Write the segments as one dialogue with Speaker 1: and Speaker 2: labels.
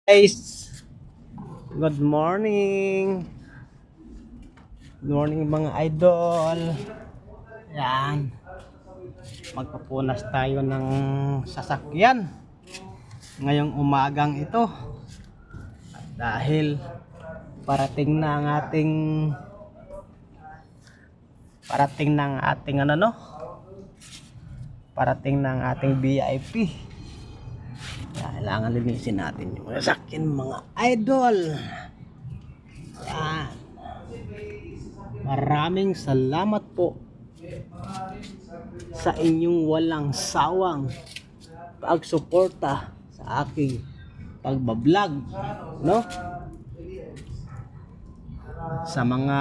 Speaker 1: Guys, good morning. Good morning mga idol. Yan. Magpapunas tayo ng sasakyan ngayong umagang ito. Dahil parating na ang parating na ang ating VIP. Kailangan linisin natin yung sasakyan mga idol. Yan. Maraming salamat po sa inyong walang sawang pagsuporta sa aking pagbablog, no? Sa mga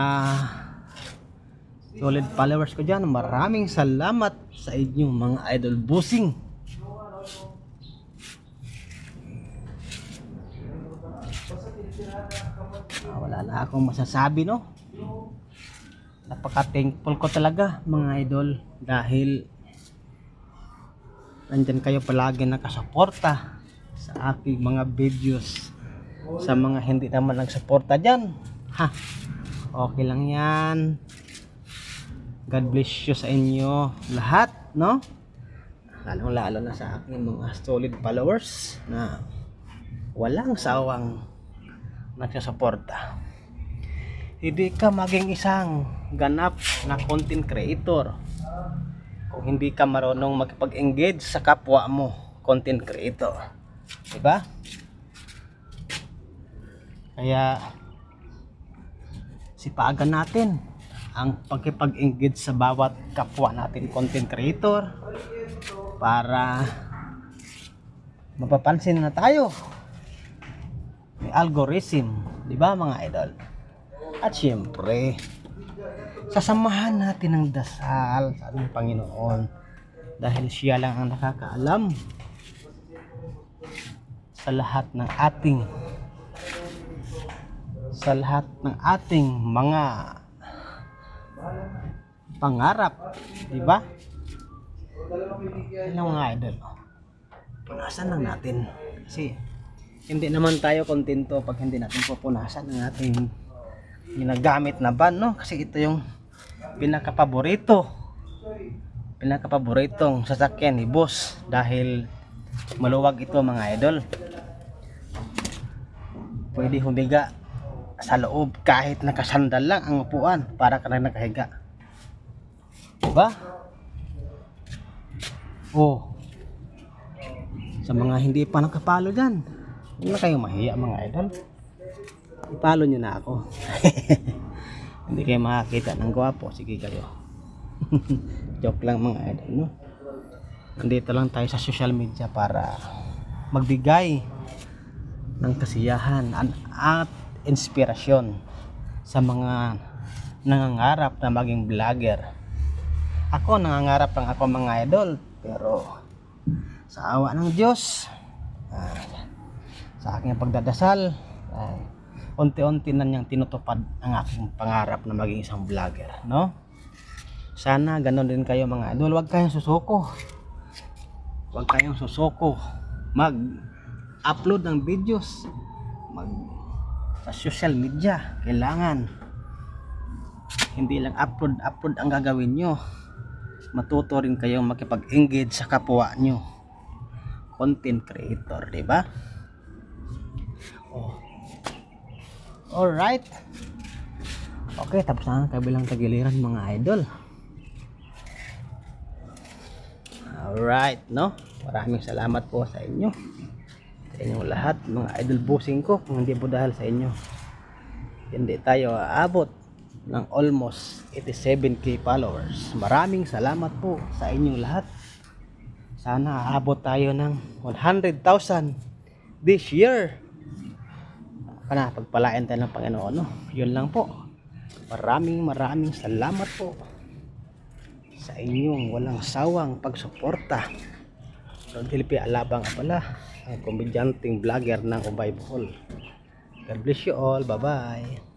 Speaker 1: solid followers ko dyan, maraming salamat sa inyong mga idol busing. Wala na akong masasabi, no? Napaka-thankful ko talaga mga idol dahil nandyan kayo palagi nakasuporta sa aking mga videos. Sa mga hindi naman nagsuporta dyan, okay lang yan. God bless you sa inyo lahat, no? Lalong lalo na sa aking mga solid followers na walang sawang nagsusuporta. Hindi ka maging isang ganap na content creator kung hindi ka marunong makipag-engage sa kapwa mo content creator, diba? Kaya sipagan natin ang pagkipag-engage sa bawat kapwa natin content creator para mapapansin na tayo may algorithm, diba mga idol? At syempre, sasamahan natin ng dasal sa ating Panginoon dahil siya lang ang nakakaalam sa lahat ng ating mga pangarap, di ba? Ano mga idol? Punasan lang natin kasi hindi naman tayo kontento pag hindi natin pupunasan ang ating ginagamit na van, no? Kasi ito yung pinakapaboritong sasakyan ni boss dahil maluwag ito mga idol. Pwede humiga sa loob kahit nakasandal lang ang upuan para ka na nakahiga, diba? Sa mga hindi pa nakapalo dyan, hindi na kayo mahiya mga idol, ipalo nyo na ako. Hindi kayo makakita ng gwapo, sige kayo. Joke lang mga idol, no? Nandito lang tayo sa social media para magbigay ng kasiyahan at inspirasyon sa mga nangangarap na maging vlogger. Ako nangangarap lang ako mga idol, pero sa awa ng Diyos, sa aking pagdadasal, unti-unti na niyang tinutupad ang aking pangarap na maging isang vlogger, no? Sana ganoon din kayo mga idol. Huwag kayong susuko mag-upload ng videos sa social media. Kailangan hindi lang upload ang gagawin nyo, matuto rin kayong makipag-engage sa kapwa nyo content creator, diba? Alright. Okay, tapos na ang kabilang tagiliran mga idol. Alright, no? Maraming salamat po sa inyo, sa inyong lahat mga idol busing ko. Kung hindi po dahil sa inyo, hindi tayo aabot ng almost 87k followers. Maraming salamat po sa inyong lahat. Sana aabot tayo ng 100,000 this year. Pagpalain tayo ng Panginoon, no? Yun lang po. Maraming salamat po sa inyong walang sawang pagsuporta. Lord Felipe Alabang pala, ang komedyanting vlogger ng Ubay Bohol. God bless you all. Bye bye.